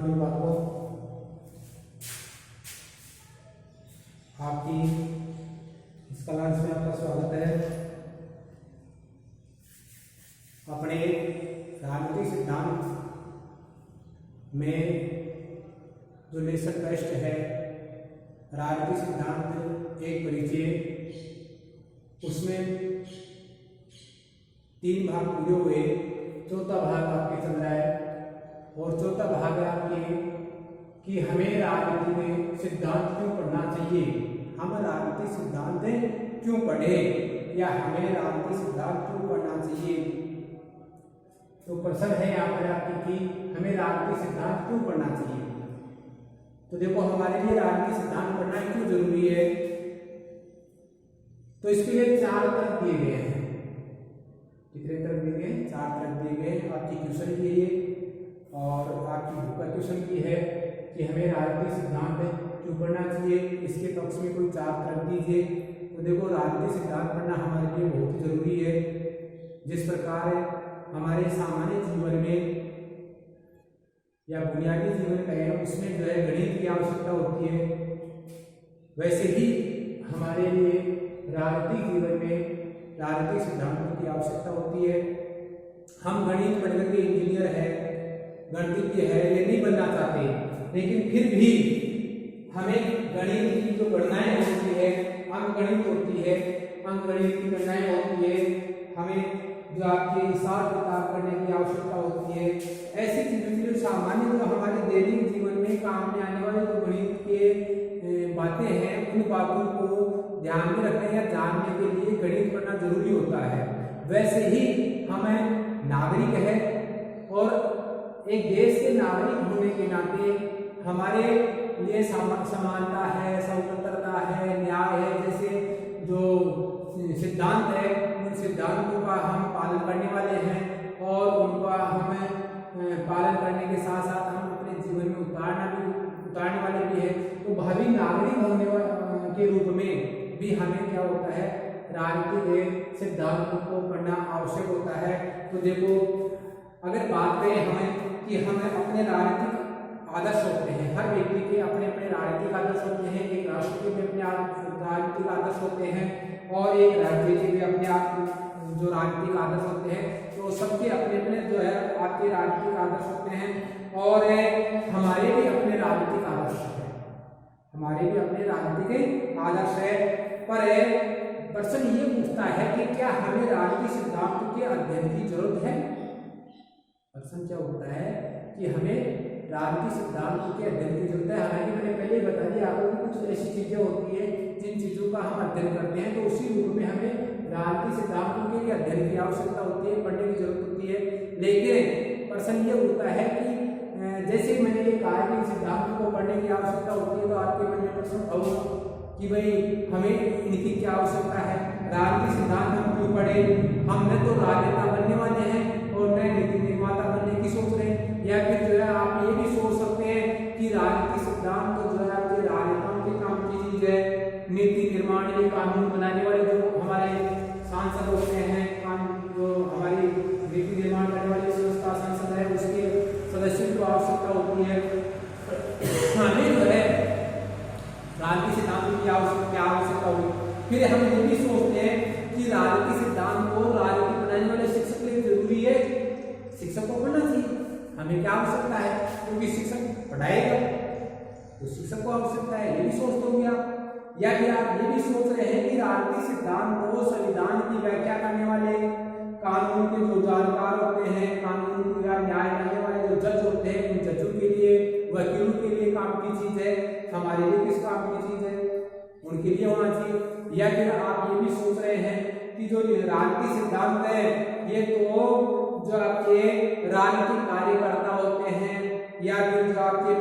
Morning बातों आपकी इस क्लास में आपका स्वागत है। अपने राजनीतिक सिद्धांत में जो लेसन टेस्ट है राजनीतिक सिद्धांत एक परिचय, उसमें 3 भाग पूरे हुए, चौथा भाग आपके चल रहा है और चौथा भाग है आपके कि हमें राजनीति में सिद्धांत क्यों पढ़ना चाहिए, हम राजनीतिक सिद्धांत क्यों पढ़े या हमें राजनीतिक सिद्धांत क्यों पढ़ना चाहिए। तो प्रश्न है यहाँ पर आपकी कि हमें राजनीतिक सिद्धांत क्यों पढ़ना चाहिए। तो देखो हमारे लिए राजनीतिक सिद्धांत पढ़ना क्यों जरूरी है। तो इसके लिए 4 तर्क दिए गए हैं। कितने तर्क दिए गए? 4 तर्क दिए गए। आपकी क्वेश्चन के लिए और आपकी बुक का क्वेश्चन की है कि हमें राजनीतिक सिद्धांत क्यों पढ़ना चाहिए, इसके पक्ष में कोई 4 तर्क दीजिए। तो देखो राजनीतिक सिद्धांत पढ़ना हमारे लिए बहुत ही जरूरी है। जिस प्रकार हमारे सामान्य जीवन में या बुनियादी जीवन का है उसमें जो है गणित की आवश्यकता होती है, वैसे ही हमारे लिए राजनीतिक जीवन में राजनीतिक सिद्धांतों की आवश्यकता होती है। हम गणित पढ़ करके इंजीनियर है, गणितज्ञ है, ये नहीं बनना चाहते, लेकिन फिर भी हमें गणित की जो गणनाएं होती है, अंकगणित होती है, अंकगणित की गणनाएं होती है, हमें जो आपके हिसाब किताब करने की आवश्यकता होती है। ऐसी चीजों की जो सामान्य जो हमारे दैनिक जीवन में काम में आने वाले जो गणित के बातें हैं, उन बातों को ध्यान में रखने या जानने के लिए गणित पढ़ना जरूरी होता है। वैसे ही हमें नागरिक है और एक देश के नागरिक होने के नाते हमारे लिए समानता है, स्वतंत्रता है, न्याय है, जैसे जो सिद्धांत है उन सिद्धांतों का हम पालन करने वाले हैं और उनका हमें पालन करने के साथ साथ हम अपने जीवन में उतारने वाले भी हैं। तो भावी नागरिक होने के रूप में भी हमें क्या होता है, राजनीतिक सिद्धांतों को पढ़ना आवश्यक होता है। तो देखो अगर बात करें हमें कि हमें अपने राजनीतिक आदर्श होते हैं, हर व्यक्ति के अपने अपने राजनीतिक आदर्श होते हैं, एक राष्ट्र के भी अपने राजनीतिक आदर्श होते हैं और एक राज्य के भी अपने आप जो राजनीतिक आदर्श होते हैं। तो सबके अपने अपने जो है आपके राजनीतिक आदर्श होते हैं और हमारे भी अपने राजनीतिक आदर्श है, हमारे भी अपने राजनीतिक आदर्श है। पर प्रश्न ये पूछता है कि क्या हमें राजनीतिक सिद्धांतों के अध्ययन की जरूरत है। प्रश्न क्या होता है कि हमें राजनीतिक सिद्धांतों के अध्ययन की जरूरत है। हालांकि मैंने पहले ही बता दिया आपको कि कुछ ऐसी चीजें होती है जिन चीजों का हम अध्ययन करते हैं, तो उसी रूप में हमें राजनीतिक सिद्धांतों के लिए अध्ययन की आवश्यकता होती है, पढ़ने की जरूरत होती है। लेकिन प्रश्न ये होता है कि जैसे मैंने ये कहा कि सिद्धांतों को पढ़ने की आवश्यकता होती है, तो आपके मन में प्रश्न होगा कि भाई हमें इनकी क्या आवश्यकता है, राजनीतिक सिद्धांत हम क्यों पढ़े, हम न तो राजनेता बनने वाले हैं और न नीति निर्माता बनने की सोच रहे हैं। या फिर जो है आप ये भी सोच सकते हैं कि राजनीतिक सिद्धांत तो जो है आपके राजनेताओं के काम की चीज है, नीति निर्माण या कानून बनाने वाले जो हमारे सांसद होते हैं, जो हमारी नीति निर्माण करने वाली संस्था संसद है, उसके सदस्यों को आवश्यकता होती है। हमें जो है राजनीतिक सिद्धांतों की आवश्यकता होगी। फिर हम ये भी सोचते हैं कि राजनीतिक सिद्धांत को राजनीति बनाने वाले शिक्षक के लिए जरूरी है, शिक्षक को पढ़ना चाहिए। हमें क्या आवश्यकता है, क्योंकि शिक्षक पढ़ाएगा तो शिक्षक को आवश्यकता है, ये भी सोचते होंगे आप। या फिर आप ये भी सोच रहे हैं कि राजनीतिक सिद्धांत को संविधान की व्याख्या करने वाले, कानून के जो जानकार होते हैं, कानून का न्याय करने वाले जो जज होते हैं, उन जजों के लिए, वकीलों के लिए काम की चीज है, हमारे लिए किस काम की चीज है, उनके लिए होना चाहिए। या फिर आप ये भी सोच रहे हैं कि जो राजनीतिक सिद्धांत है ये तो जो आपके राजनीतिक कार्यकर्ता होते हैं या फिर जो आपके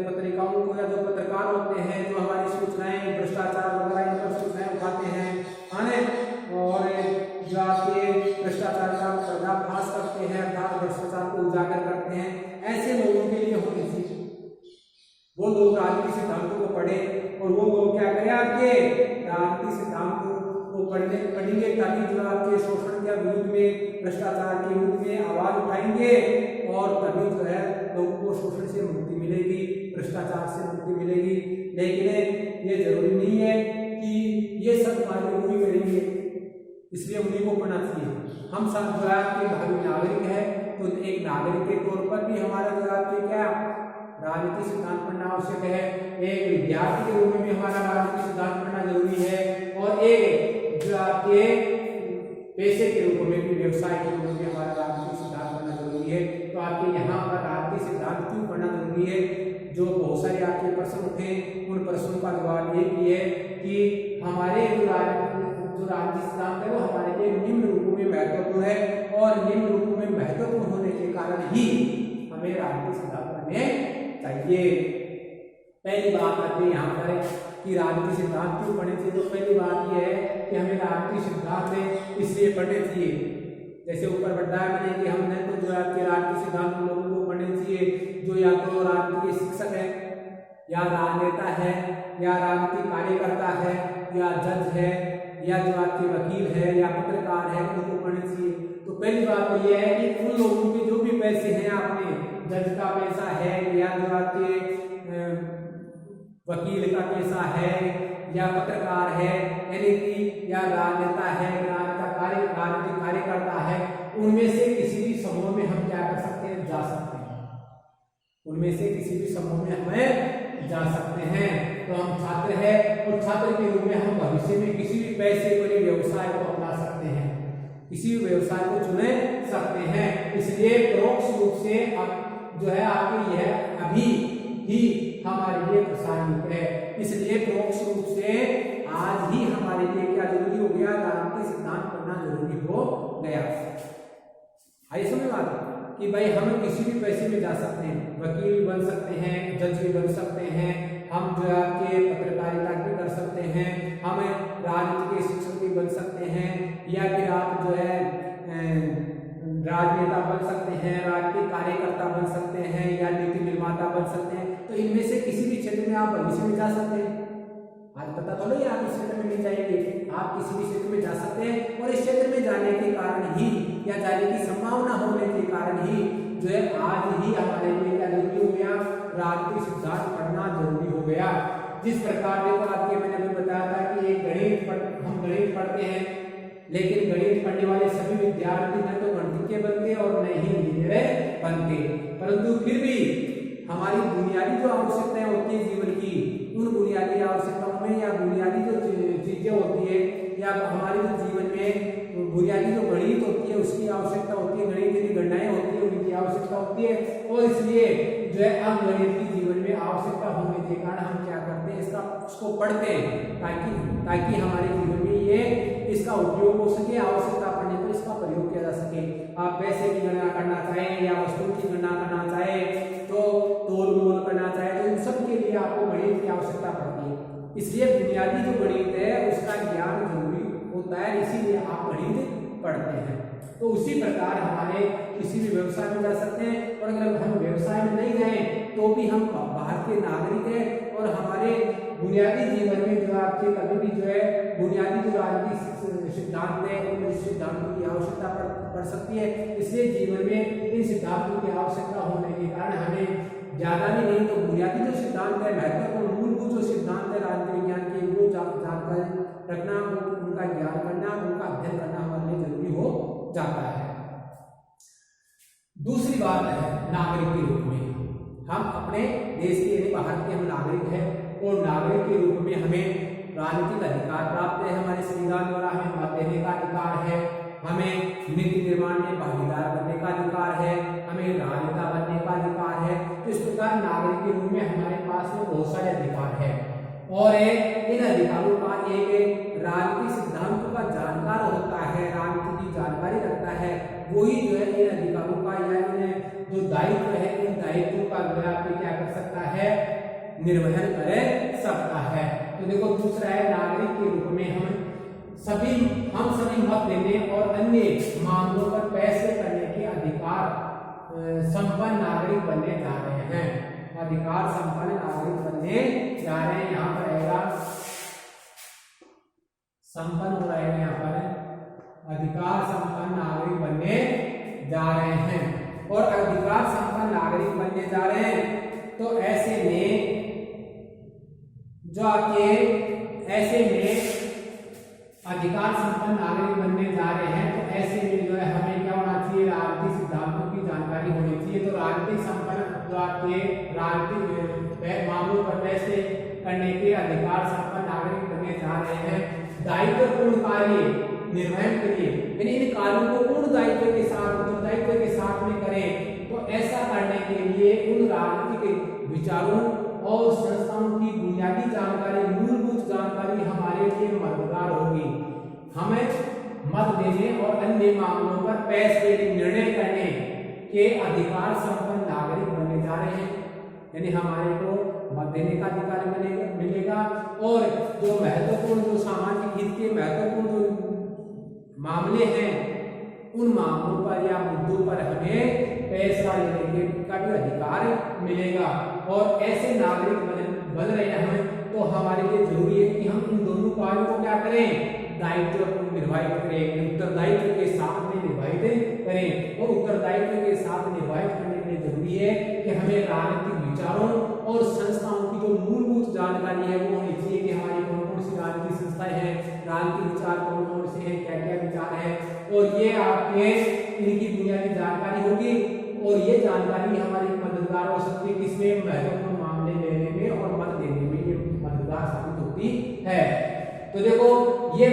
पत्रिकाओं को या जो पत्रकार होते हैं, जो हमारी सूचनाएं भ्रष्टाचार वगैरह इन पर सूचनाएं उठाते हैं और जो आपके भ्रष्टाचार का पर्दाफाश करते हैं, अर्थात भ्रष्टाचार को उजागर करते हैं, ऐसे लोगों के लिए होनी चाहिए। वो लोग राजनीतिक सिद्धांतों को पढ़े और वो लोग क्या करें, आपके राजनीतिक सिद्धांतों को वो पढ़ेंगे तभी जो आपके शोषण के विरुद्ध में, भ्रष्टाचार के विरुद्ध में आवाज उठाएंगे और तभी जो है लोगों को शोषण से मुक्ति मिलेगी, भ्रष्टाचार से मुक्ति मिलेगी। लेकिन ये जरूरी नहीं है कि ये सब कार्य वो भी करेंगे, इसलिए उन्हीं को पढ़ना चाहिए। हम सब जो है आपके भावी नागरिक है, तो एक नागरिक के तौर पर भी हमारा जो आपके क्या राजनीति सिद्धांत पढ़ना आवश्यक है। एक विद्यार्थी के रूप में भी हमारा राजनीति सिद्धांत पढ़ना जरूरी है, और एक जो आपके पेशे के रूप में भी, व्यवसाय के रूप में भी हमारा राजनीति सिद्धांत पढ़ना जरूरी है। तो आपके यहाँ पर राजनीति सिद्धांत क्यों पढ़ना जरूरी है, जो बहुत सारे आपके प्रश्न उठे, उन प्रश्नों का जवाब ये भी है कि हमारे जो राजनीति सिद्धांत है वो हमारे लिए निम्न रूपों में महत्वपूर्ण है, और निम्न रूपों में महत्वपूर्ण होने के कारण ही हमें राजनीति सिद्धांत पढ़ने चाहिए। पहली बात आती है यहाँ पर कि राजनीति सिद्धांत क्यों पढ़ने चाहिए। तो पहली बात यह है कि हमें राजनीति सिद्धांत इसलिए पढ़ने चाहिए, जैसे ऊपर बताया मैंने कि हमने तो जो है राजनीति सिद्धांत लोगों को पढ़ने चाहिए जो या तो राजनीति के शिक्षक है, या राजनेता है, या राजनीतिक कार्यकर्ता है, या जज है, या जो आपके वकील है, या पत्रकार है, उनको पढ़ने चाहिए। तो पहली बात तो यह है कि उन लोगों के जो भी पैसे हैं, आपने जज का पैसा है, या जो आपके वकील का पैसा है, या पत्रकार है, यानी कि या राजनेता है, राजनीतिक कार्यकर्ता है, उनमें से किसी भी समूह में हम क्या कर सकते हैं, जा सकते हैं। उनमें से किसी भी समूह में हमें जा सकते हैं। तो हम छात्र हैं, और छात्र के रूप में हम भविष्य में किसी भी पैसे वाले व्यवसाय को अपना सकते हैं, किसी भी व्यवसाय को चुने सकते हैं। इसलिए परोक्ष रूप से अब जो है आपकी यह अभी ही हमारे लिए प्रासंगिक है। इसलिए परोक्ष रूप से आज ही हमारे लिए क्या जरूरी हो गया, राजनीति सिद्धांत पढ़ना जरूरी हो गया। आइए समझ बात कि भाई हम किसी भी पैसे में जा सकते हैं, वकील भी बन सकते हैं, जज भी बन सकते हैं, हम जो है आपके पत्रकारिता भी कर सकते हैं, हम राजनीति के शिक्षक भी बन सकते हैं, या फिर आप जो है राजनेता बन सकते हैं, राजनीतिक कार्यकर्ता बन सकते हैं, या नीति निर्माता बन सकते हैं। तो इनमें से किसी भी क्षेत्र में आप भविष्य में जा सकते हैं। आज पता तो नहीं आप इस क्षेत्र में नहीं जाएंगे, आप किसी भी क्षेत्र में जा सकते हैं, और इस क्षेत्र में जाने के कारण ही, या जाने की संभावना होने के कारण ही जो है आज ही हमारे लिए क्या जरूरी हो गया, राजनीतिक सिद्धांत पढ़ना जरूरी हो गया। जिस प्रकार देखो आपके मैंने अभी बताया था कि हम गणित पढ़ते हैं, लेकिन गणित पढ़ने वाले सभी विद्यार्थी न तो गणितज्ञ बनते और न ही इंजीनियर बनते, परंतु फिर भी हमारी बुनियादी जो आवश्यकताएं होती है जीवन की, उन बुनियादी आवश्यकताओं में, या बुनियादी जो चीजें होती है, या हमारे जो जीवन में बुनियादी जो गणित होती है उसकी आवश्यकता होती है, गणित की गणनाएं होती है उनकी आवश्यकता होती है, और इसलिए जो है हम गणित की जीवन में आवश्यकता होने के कारण हम क्या करते हैं, इसको पढ़ते हैं, ताकि हमारे जीवन में ये इसका उपयोग हो सके, आवश्यकता पड़ने पर इसका प्रयोग किया जा सके। आप पैसे की गणना करना चाहें, या वस्तु की गणना करना चाहें, तो तोल मोल करना चाहें, तो इन सब के लिए आपको गणित की आवश्यकता पड़ती है। इसलिए बुनियादी जो गणित है उसका ज्ञान जरूरी होता है, इसीलिए आप गणित पढ़ते हैं। तो उसी प्रकार हमारे किसी भी व्यवसाय में जा सकते हैं, और अगर हम व्यवसाय में नहीं जाएं तो भी हम बाहर के नागरिक हैं, और हमारे बुनियादी जीवन में जो आपके कभी भी जो है बुनियादी जो राजनीतिक सिद्धांत है, उन सिद्धांतों की आवश्यकता पड़ सकती है। इसलिए जीवन में इन सिद्धांतों की आवश्यकता होने के कारण हमें ज्यादा भी नहीं तो बुनियादी जो सिद्धांत है, महत्वपूर्ण मूलभूत जो सिद्धांत है राजनीतिक विज्ञान के, वो जानकारी रखना, उनका ज्ञान करना, उनका अध्ययन करना हमारे लिए जरूरी हो जाता है। दूसरी बात है नागरिक के रूप में हम अपने देश के यानी बाहर के हम नागरिक हैं, और नागरिक के रूप में हमें राजनीतिक अधिकार प्राप्त है, हमारे संविधान द्वारा हमें मत देने का अधिकार है, हमें नीति निर्माण में भागीदार बनने का अधिकार है, हमें राजनेता बनने का अधिकार है। तो इस प्रकार नागरिक के रूप में हमारे पास में बहुत सारे अधिकार है, और इन अधिकारों का एक राजनीतिक सिद्धांतों का जानकार होता है, राजनीति की जानकारी रखता है, वही जो है इन अधिकारों का या इन जो दायित्व है, इन दायित्वों का जो है आपके क्या कर सकता है, निर्वहन कर सकता है। तो देखो दूसरा है नागरिक के रूप में हम सभी मत देने और अन्य मामलों पर फैसले करने के अधिकार संपन्न नागरिक बनने जा रहे हैं, अधिकार संपन्न नागरिक बनने जा रहे हैं। यहाँ पर रहेगा संपन्न हो रहे हैं, यहाँ पर अधिकार संपन्न नागरिक बनने जा रहे हैं। और अधिकार संपन्न नागरिक बनने जा रहे हैं तो ऐसे में जो आपके अधिकार संपन्न नागरिक बनने जा रहे हैं तो ऐसे में जो है हमें क्या होना चाहिए, राजनीतिक सिद्धांतों की जानकारी होनी चाहिए। तो राजनीतिक संपन्न जो आपके राजनीतिक मामलों पर फैसले करने के अधिकार संपन्न नागरिक बनने जा रहे हैं, दायित्वपूर्ण कार्य निर्वहन के लिए, यानी इन कार्यों को पूर्ण दायित्व के साथ, उत्तरदायित्व के साथ में करें। तो ऐसा करने के लिए उन राजनीतिक विचारों और संस्थाओं की बुनियादी जानकारी, मूलभूत जानकारी हमारे लिए मददगार होगी। हमें मत देने और अन्य मामलों पर फैसले निर्णय करने के अधिकार संपन्न नागरिक बनने जा रहे हैं, यानी हमारे को मत देने का अधिकार मिलेगा। और जो महत्वपूर्ण, जो सामाजिक हित के महत्वपूर्ण जो मामले हैं, उन मामलों पर या मुद्दों पर हमें फैसला लेने का भी अधिकार मिलेगा। और ऐसे नागरिक बन रहे हैं हमें, तो हमारे लिए जरूरी है कि हम इन दोनों कार्यों को क्या करें, दायित्व को निर्वाहित करें, उत्तरदायित्व के साथ में निर्वाहित करें। और उत्तरदायित्व के साथ निर्वाहित करने के लिए जरूरी है कि हमें राजनीतिक विचारों और संस्थाओं की जो मूलभूत जानकारी है वो होनी चाहिए कि हमारी कौन कौन सी राजनीतिक संस्थाएं हैं, राजनीतिक विचार कौन कौन से हैं, क्या क्या विचार हैं, और ये आपके इनकी बुनियादी जानकारी होगी। और ये जानकारी हमारी मददगार हो सकती है किसमें, महत्वपूर्ण मामले लेने में और मत देने में ये मददगार साबित होती है। तो देखो ये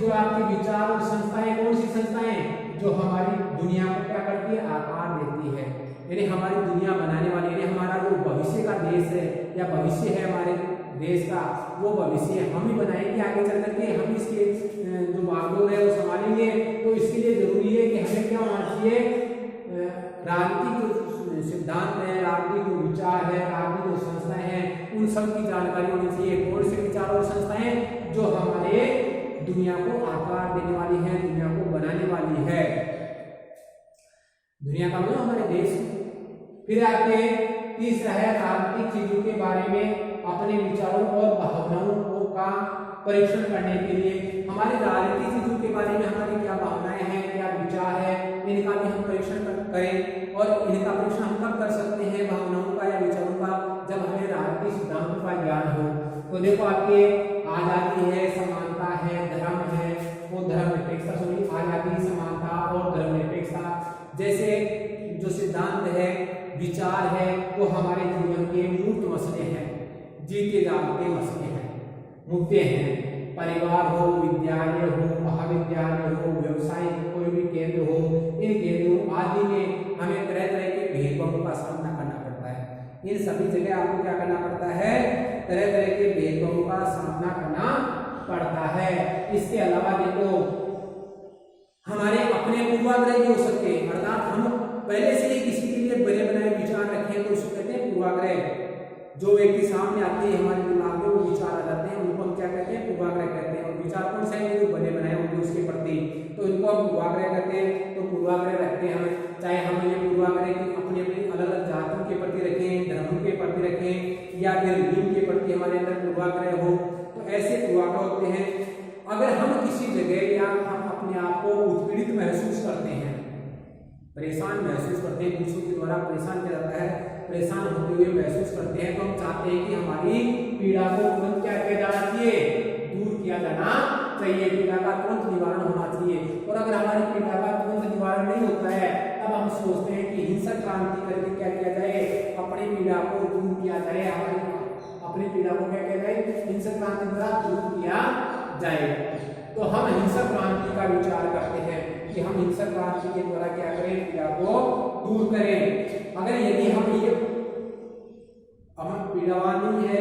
जो आपके विचार और संस्थाएं, कौन सी संस्थाएं, जो हमारी दुनिया को क्या करती है, आकार देती है, यानी हमारी दुनिया बनाने वाली, यानी हमारा जो भविष्य का देश है या भविष्य है हमारे देश का, वो भविष्य हम ही बनाएंगे आगे चल करके, हम इसके जो बागडोर है वो संभालेंगे। तो इसके लिए जरूरी है कि हमें क्या होना चाहिए, राजनीतिक जो सिद्धांत है, राजनीतिक जो विचार है, राजनीतिक जो संस्थाएं हैं, उन सब की जानकारी होनी चाहिए। कौन से विचार और संस्थाएं जो हमारे दुनिया को आकार देने वाली है, दुनिया को बनाने वाली है, दुनिया का मतलब हमारे देश। फिर आपके तीसरा है राजनीतिक चीजों के बारे में अपने विचारों और भावनाओं का परीक्षण करने के लिए हमारी राजनीतिक चीजों के बारे में हमारी क्या भावनाएं हैं, क्या विचार है, इनका भी हम परीक्षण करें। और इनका परीक्षण हम कब कर सकते हैं, भावनाओं का या विचारों का, जब हमें राजनीतिक सिद्धांतों का ज्ञान हो। तो देखो आपके आजादी है, समानता है, धर्म है, वो धर्मनिरपेक्षता, सॉरी आजादी, समानता और धर्मनिरपेक्षता जैसे जो सिद्धांत है, विचार है, वो हमारे जीवन के मूर्त मसले हैं, जीते जागते मसले हैं, मुद्दे हैं। परिवार हो, विद्यालय हो, महाविद्यालय हो, व्यवसाय कोई भी केंद्र हो, इन केंद्रों आदि में हमें तरह तरह के भेदभावों का सामना करना पड़ता है। इन सभी जगह आपको क्या करना पड़ता है, तरह तरह के भेदभावों का सामना करना पड़ता है। इसके अलावा देखो हमारे अपने पूर्वाग्रह भी हो सकते हैं, अर्थात हम पहले से ही किसी के लिए बने बनाए विचार रखें तो उसको कहते हैं पूर्वाग्रह। जो व्यक्ति सामने आते हैं हमारे दिमाग में, वो विचार आ जाते हैं, उनको हम क्या कहते हैं, पूर्वाग्रह कहते हैं। और विचार कौन से हैं, जो बने बनाए होंगे उसके प्रति, तो इनको हम पूर्वाग्रह कहते हैं। तो पूर्वाग्रह रखते हैं हम, चाहे हम ये पूर्वाग्रह अपनी अपनी अलग अलग जातियों के प्रति रखें, धर्मों के प्रति रखें, या फिर लिंग के प्रति हमारे अंदर पूर्वाग्रह हो, तो ऐसे पूर्वाग्रह होते हैं। अगर हम किसी जगह या हम अपने आप को उत्पीड़ित महसूस करते हैं, परेशान महसूस करते हैं, दूसरों के द्वारा परेशान किया जाता है, परेशान होते हुए महसूस करते हैं, तो हम चाहते हैं कि हमारी पीड़ा को तुरंत क्या किया जाना चाहिए, दूर किया जाना चाहिए, पीड़ा का तुरंत निवारण होना चाहिए। और अगर हमारी पीड़ा का तुरंत निवारण नहीं होता है, तब हम सोचते हैं कि हिंसक क्रांति करके क्या किया जाए, अपनी पीड़ा को दूर किया जाए, हमारी अपनी पीड़ा को क्या किया जाए, हिंसक क्रांति द्वारा दूर किया जाए। तो हम हिंसक क्रांति का विचार करते हैं कि हम हिंसक क्रांति के द्वारा क्या करें, पीड़ा को दूर करें। अगर यदि हम ये पीड़ावान नहीं है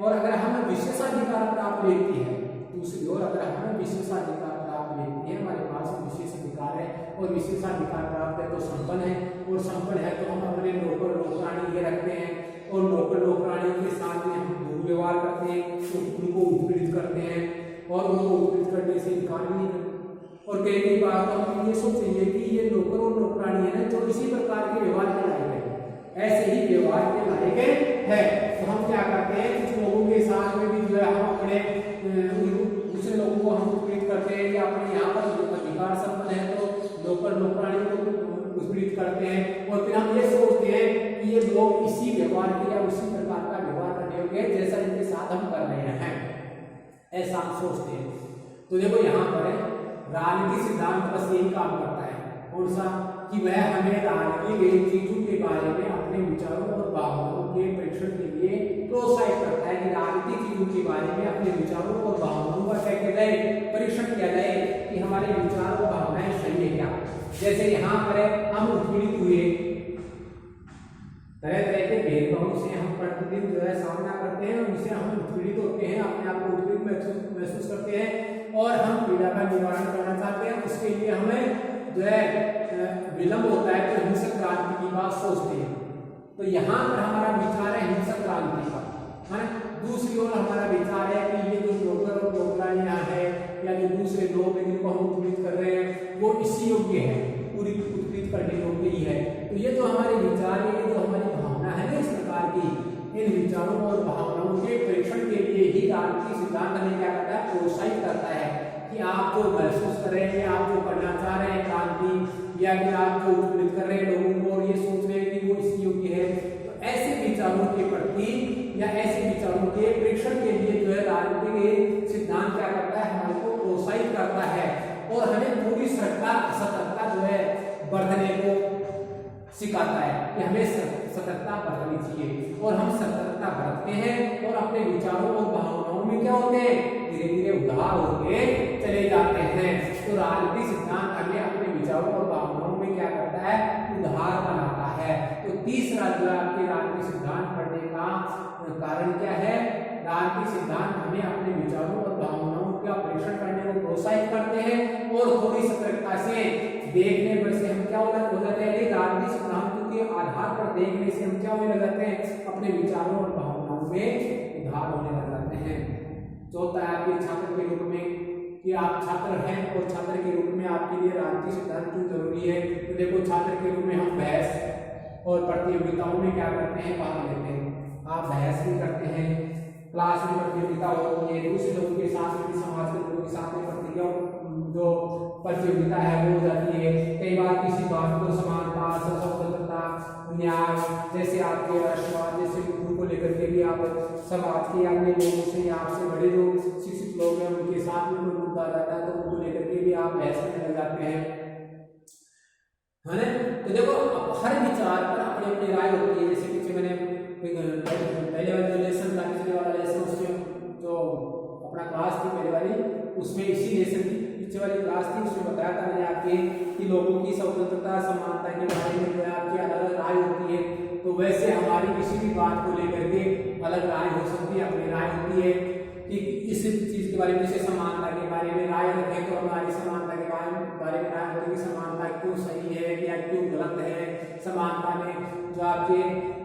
और अगर हमें विशेषाधिकार प्राप्त व्यक्ति है, दूसरी ओर अगर हमें विशेषाधिकार प्राप्त व्यक्ति है, हमारे पास विशेष अधिकार है और विशेषाधिकार प्राप्त है तो संपन्न है, और संपन्न है तो हम अपने नौकर नौकरानी ये रखते हैं और नौकर नौकरानी के साथ में हम दुर्व्यवहार करते हैं, तो उनको उत्पीड़ित करते हैं और उनको उत्पीड़ित करने से इनकार नहीं करते। और कई बार तो हम ये सोचेंगे कि ये नौकर और नौकरानी है ना, जो इसी प्रकार के व्यवहार के लायक है, ऐसे ही व्यवहार के लायक है। तो हम क्या करते हैं, कुछ लोगों के साथ में भी जो है हम अपने दूसरे लोगों को हम अधिकार संपन्न है तो नौकर नौकरानी को उत्पीड़ित करते हैं, और फिर हम ये सोचते हैं कि ये लोग इसी व्यवहार के या उसी प्रकार का व्यवहार करने योग्य है जैसा इनके साथ हम कर रहे हैं, ऐसा हम सोचते हैं। तो देखो यहाँ पर राजनीतिक सिद्धांत बस यही काम करता है, कौन सा, कि वह हमें राजनीतिक चीजों के बारे में अपने विचारों और भावनाओं के परीक्षण के लिए प्रोत्साहित करता है, कि राजनीतिक चीजों के बारे में अपने विचारों और भावनाओं का क्या किया जाए, परीक्षण किया जाए कि हमारे विचार और भावनाएं सही है क्या। जैसे यहाँ पर हम उत्पीड़ित हुए, तरह तरह के भेदभाव से हम प्रतिदिन जो है सामना करते हैं, उनसे हम उत्पीड़ित होते हैं, अपने आप को उत्पीड़ित महसूस करते हैं और हम पीड़ा का निवारण करना चाहते हैं। उसके लिए हमें जो है विलंब होता है तो हिंसक क्रांति की बात सोचते हैं। तो यहाँ पर हमारा विचार है हिंसक क्रांति का, है ना। दूसरी ओर हमारा विचार है कि ये जो नौकर और नौकरानियां है या जो दूसरे लोग हैं जिनको हम उत्पीड़ित कर रहे हैं वो इसी योग्य है, पूरी उत्पीड़ित करने योग्य ही है। तो ये जो हमारे विचार है, ये जो हमारी भावना है ना इस प्रकार की, इन विचारों और भावनाओं के परीक्षण के लिए ही राजनीतिक सिद्धांत हमें क्या करता है, प्रोत्साहित करता है कि आप जो महसूस कर रहे हैं, आप जो करना चाह रहे हैं क्रांति, या कि आप जो उत्पीड़ित कर रहे हैं लोगों को और ये सोच रहे हैं कि वो इस योग्य है, तो ऐसे विचारों के प्रति या ऐसे विचारों के परीक्षण के लिए जो है राजनीतिक सिद्धांत क्या करता है, हमारे को प्रोत्साहित करता है और हमें पूरी सतर्कता जो है बरतने को सिखाता है कि हमें सतर्कता बरतनी चाहिए। और हम सतर्कता बरतते हैं और अपने विचारों और भावनाओं में क्या होते हैं, धीरे धीरे उधार होते चले जाते हैं। तो राजनीतिक सिद्धांत हमें अपने विचारों और भावनाओं में क्या करता है, उधार बनाता है। तो तीसरा जो आपके राजनीतिक सिद्धांत पढ़ने का कारण क्या है, राजनीतिक सिद्धांत हमें अपने विचारों और भावनाओं का परीक्षण करने को प्रोत्साहित करते हैं और थोड़ी सतर्कता से देखने पर से हम क्या हो जाते हैं, राजनीतिक सिद्धांतों के आधार पर देखने से हम क्या होने लग जाते हैं, अपने विचारों और भावनाओं में उधार होने लग जाते हैं। चौथा है आपके छात्र के रूप में कि आप छात्र हैं और छात्र के रूप में आपके लिए राजनीतिक सिद्धांत क्यों जरूरी है। तो देखो छात्र के रूप में हम बहस और प्रतियोगिताओं में क्या करते हैं, भाग लेते हैं। आप बहस भी करते हैं, क्लास में प्रतियोगिता होती है, दूसरे लोगों के साथ में, समाज के लोगों के साथ में जो प्रतियोगिता है वो हो जाती है। कई बार किसी बात को समानता, स्वतंत्रता, न्याय जैसे आपके राष्ट्रवाद जैसे मुद्दों को लेकर के भी आप समाज के अन्य लोगों से, आपसे बड़े जो शिक्षित लोग हैं उनके साथ में कोई मुद्दा आ जाता है तो उनको लेकर के भी आप बहस करने लग जाते हैं, है ना। तो देखो हर विचार पर अपनी अपनी राय होती है। जैसे पीछे मैंने पहले वाला जो लेसन था, पिछले वाला लेसन, उसमें जो अपना क्लास थी पहले वाली, उसमें इसी लेसन की पीछे वाली क्लास थी, उसमें बताया था मैंने आपके कि लोगों की स्वतंत्रता समानता के बारे में जो है आपकी अलग अलग राय होती है। तो वैसे हमारी किसी भी बात को लेकर के अलग राय हो सकती है, अपनी राय होती है कि इस चीज के बारे में, जैसे समानता के बारे में राय रखें तो हमारी समानता के बारे में राय होती है कि समानता क्यों सही है या क्यों गलत है, समानता में जो आपके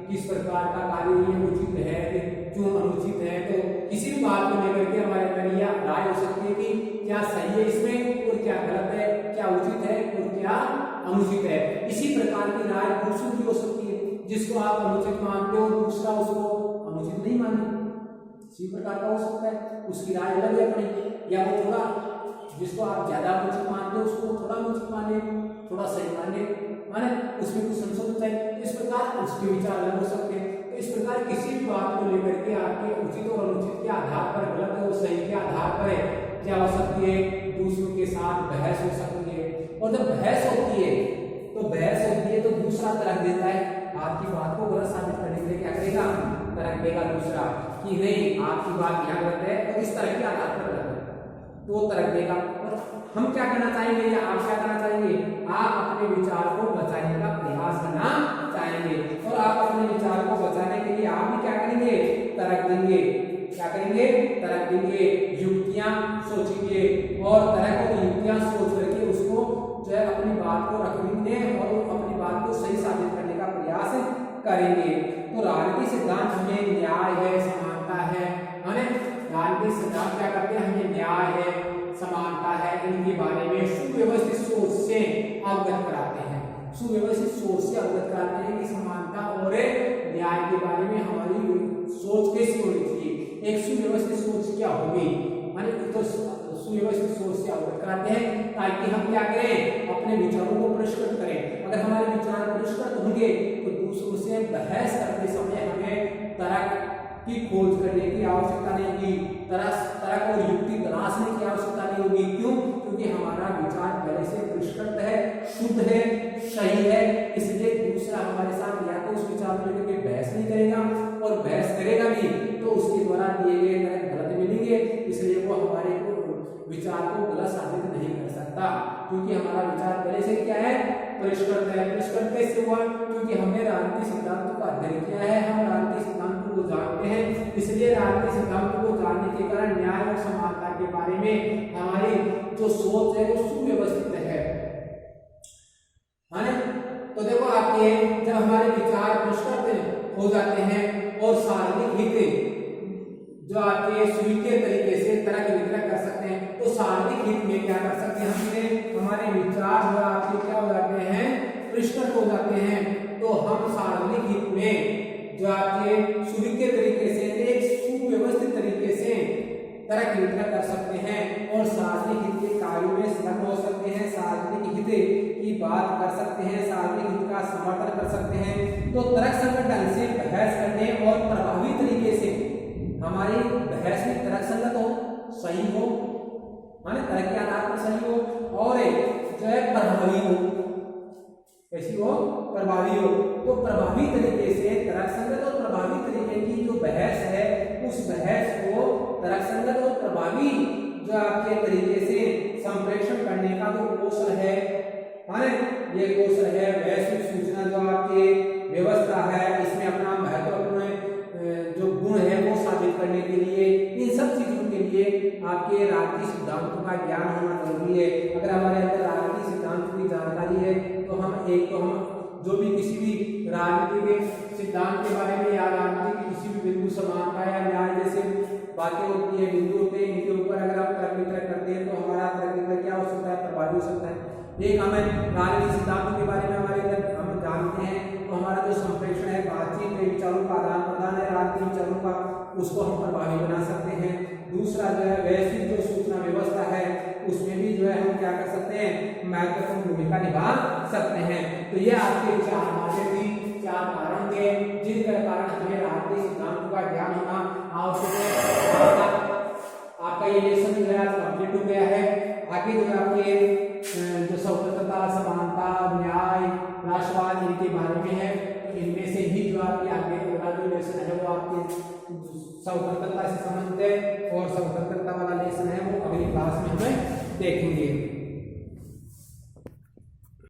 किस प्रकार का कार्य ये उचित है, क्यों अनुचित है। तो किसी भी बात को लेकर के हमारे अंदर यह राय हो सकती है कि क्या सही है इसमें और क्या गलत है, क्या उचित है और क्या अनुचित है। इसी प्रकार की राय दूसरों की हो सकती है, जिसको आप अनुचित मानते हो दूसरा उसको अनुचित नहीं माने, इसी प्रकार का हो सकता है, उसकी राय अलग है अपनी, या वो थोड़ा जिसको आप ज्यादा अनुचित मानते हो उसको थोड़ा अनुचित माने, थोड़ा सही माने, उसमें कुछ संशोधन चाहिए। इस प्रकार उसके विचार अलग हो सकते हैं। तो इस प्रकार किसी भी बात को लेकर के आपके उचित और अनुचित के आधार पर, गलत और सही के आधार पर क्या हो सकती है, दूसरों के साथ बहस हो सकती है। और जब बहस होती है तो दूसरा तरक देता है, आपकी बात को गलत साबित करने के लिए क्या करेगा, तरक देगा दूसरा कि नहीं आपकी बात यहाँ गलत है और इस तरह के आधार पर गलत है, तो तरक देगा। और हम क्या करना चाहेंगे या आप क्या करना चाहेंगे, आप अपने विचार को बचाने का प्रयास करना चाहेंगे और आप अपने विचार को बचाने के लिए आप भी क्या करेंगे, तरक देंगे। क्या करेंगे, तरक देंगे, युक्तियां सोचेंगे और तरह की युक्तियां सोच करके उसको जो है अपनी बात को रखेंगे और अपनी बात को सही साबित करने का प्रयास करेंगे। तो राजनीतिक सिद्धांत हमें न्याय है, समानता है, राजनीतिक सिद्धांत क्या करते हैं, हमें न्याय है, समानता है, इनके बारे में सुव्यवस्थित सोच से अवगत कराते हैं। सुव्यवस्थित सोच से अवगत कराते हैं कि समानता और न्याय के बारे में हमारी सोच कैसी होनी चाहिए, एक सुव्यवस्थित सोच क्या होगी, माने तो सुव्यवस्थित सोच से अवगत कराते हैं, ताकि हम क्या करें, अपने विचारों को परिष्कृत करें। अगर हमारे विचार परिष्कृत होंगे तो दूसरों से बहस करते समय हमें तर्क की खोज करने की आवश्यकता नहीं होगी, तर्क और युक्ति तलाशने की आवश्यकता नहीं होगी। क्यों? क्योंकि हमारा विचार पहले से परिष्कृत है, शुद्ध है, सही है। इसलिए दूसरा हमारे साथ या तो उस विचार को लेकर बहस नहीं करेगा, और बहस करेगा भी तो उसके द्वारा दिए गए तर्क गलत मिलेंगे, इसलिए वो हमारे विचार को गलत साबित नहीं कर सकता, क्योंकि हमारा विचार पहले से क्या है, परिष्कृत है। परिष्कृत कैसे हुआ? क्योंकि हमने राजनीतिक सिद्धांतों का अध्ययन किया है, हम राजनीतिक सिद्धांतों को जानते हैं, इसलिए राजनीतिक सिद्धांतों को जानने के कारण न्याय और समानता के बारे में हमारी जो सोच है वो सुव्यवस्थित है। तो देखो आपके जब हमारे विचार परिष्कृत हो जाते हैं और सार्वजनिक हित जो आपके स्वीकार्य तरीके से तर्क वितरक कर सकते हैं, तो सार्वजनिक हित में क्या कर सकते हैं, हमारे विचार जो आपके क्या हो जाते हैं, परिष्कृत हो जाते हैं। तो हम सार्वजनिक हित में जो आपके स्वीकार्य तरीके से, एक सुव्यवस्थित तरीके से तर्क वितरक कर सकते हैं और सार्वजनिक हित के कार्यों में संलग्न हो सकते हैं, सार्वजनिक हित की बात कर सकते हैं, सार्वजनिक हित का समर्थन कर सकते हैं। तो तर्कसंगत ढंग से बहस करने और प्रभावी तरीके से हमारी बहस में तर्कसंगत हो, सही हो, माने तर्क के आधार पर सही हो, और जो है प्रभावी हो, कैसी हो, प्रभावी हो। तो प्रभावी तरीके से तर्कसंगत और प्रभावी तरीके की जो बहस है, उस बहस को तर्कसंगत और प्रभावी जो आपके तरीके से संप्रेषण करने का जो कौशल है, माने ये कौशल है, वैश्विक सूचना जो आपकी व्यवस्था है, इसमें अपना महत्वपूर्ण जो गुण है वो साबित करने के लिए, इन सब चीजों के लिए आपके राजनीतिक सिद्धांतों का ज्ञान होना जरूरी है। अगर हमारे अंदर राजनीतिक सिद्धांतों की जानकारी है तो हम जो भी किसी भी राजनीतिक सिद्धांत के बारे में या राजनीति की किसी भी बिंदु समानता या न्याय जैसे बातें होती है, बिंदु होते हैं, इनके ऊपर अगर हम तर्क वितरक करते हैं तो हमारा तर्क वितरक क्या हो सकता है, प्रभावी हो सकता है। एक हमें राजनीतिक सिद्धांतों के बारे में हमारे अंदर हम जानते हैं तो हमारा जो संप्रेषण है, बातचीत है, विचारों का आदान प्रदान है, राजनीतिक विचारों का, उसको हम प्रभावी बना सकते हैं। दूसरा जो है वैश्विक जो सूचना व्यवस्था है, उसमें भी जो है हम क्या कर सकते हैं, महत्वपूर्ण भूमिका निभा सकते हैं। तो ये आपके चार बातें थी, चार कारण थे जिनके कारण हमें राजनीतिक सिद्धांतों का ज्ञान होना आवश्यक है। आपका ये लेसन जो है कंप्लीट हो गया है। आगे जो आपके जो स्वतंत्रता, समानता, न्याय, राष्ट्रवाद, इनके बारे में है, तो इनमें से ही जो आपके आगे वाला जो लेसन है वो आपके स्वतंत्रता से संबंधित है, और स्वतंत्रता वाला लेसन है वो अगली क्लास में हमें देखेंगे।